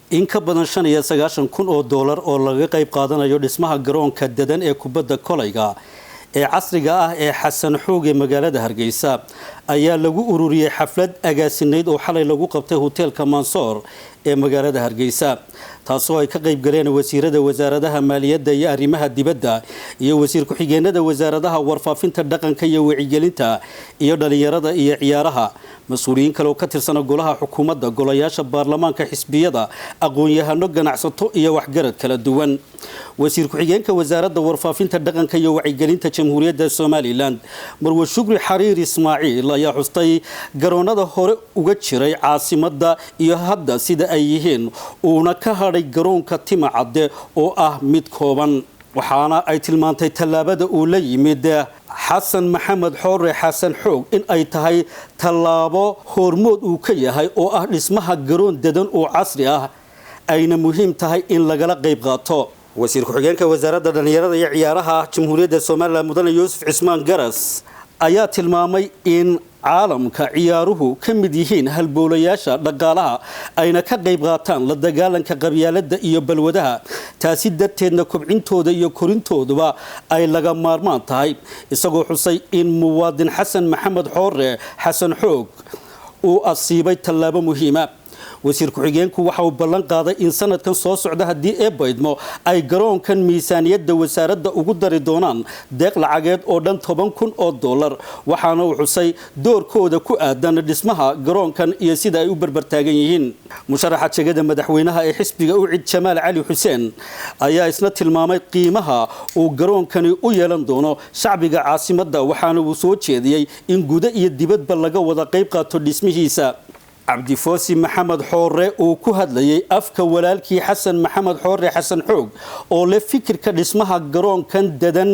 in ka badan 95,000 oo dollar oo laga qayb qaadanayo dhismaha garoonka dadan ee kubadda kolayga ee casriga ah ee Xasan Xooge magaalada Hargeysa ayaa lagu ururiyay xaflad agaasineed oo xalay lagu qabtay hotelka Mansour ee magaalada Hargeysa taasoo ay ka qayb galeen wasiirada wasaaradaha maaliyadda iyo arrimaha dibadda iyo wasiir ku xigeenada wasaaradaha warfaafinta dhaqanka iyo wacyigelinta iyo dhalinyarada iyo ciyaaraha mas'uuliyiin kale oo ka tirsan golaha xukuumadda golayaasha baarlamaanka xisbiyada aqoon-yahano ganacsato iyo waxgarad kala duwan wasiir ku xigeenka wasaaradda warfaafinta dhaqanka iyo wacyigelinta jamhuuriyadda Soomaaliland Marwo Shukri Xariir Ismaaciil ayaa xustay garoonada hore uga jiray caasimadda iyo hadda sida ay yihiin uuna ka hadhay garoonka Timacadde oo ah mid kooban waxaana ay tilmaantay tallaabada uu la yimid Xasan Maxamed Xoore Xasan Xoog in ay tahay tallaabo hormood uu ka yahay oo ah dhismaha garoon dadan oo casri ah ayna muhiim tahay in lagala qayb qaato wasiir ku xigeenka wasaaradda dhalinyarada iyo ciyaaraha jamhuuriyadda Soomaaliland Mudane Yuusuf Cismaan Garas ayaa tilmaamay in caalamka ciyaaruhu ka mid yihiin halboolayaasha dhaqaalaha ayna ka qayb qaataan la dagaalanka qabyaaladda iyo balwadaha taasi darteedna kobcintooda iyo korintooduba ay laga maarmaan tahay isagoo xusay in muwaadin Xasan Maxamed Xoore Xasan Xoog uu asiibay tallaabo muhiima wasiir ku xigeenku waxa uu ballan qaaday in sanadkan soo socda hadii ay baydmo ay garoonkan miisaaniyadda wasaaradda ugu dari doonaan deeq lacageed oo dhan 10,000 oo dollar waxaana uu xusay doorkooda ku aadan dhismaha garoonkan iyo sida ay u barbartaagan yihiin musharaxa jagada madaxweynaha ee xisbiga Ucid Jamaal Cali Xuseen ayaa isna tilmaamay qiimaha uu garoonkani u yeelan doono shacbiga caasimadda waxaana uu soo jeediyay in gudaha iyo dibadba laga wada qayb qaato dhismihiisa عبد فوسي محمد حورة وكهدلي أفك ولالكي حسن محمد حورة حسن حوق أو لفكر كاسمها جرون كان ددن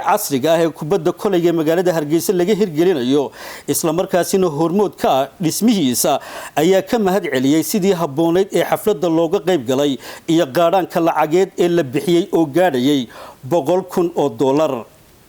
عصري جاه كبد كل يوم مجالده هرجيس اللي جه هرجلين أيوه إسلام مركزينه هرمود كا اسمه يسا أيه كم هاد عليه سيدي هبونيت حفلة اللوجا قيب جلاي يقارن كلا عجيد إلا بحيي أو جاري بقول كن $1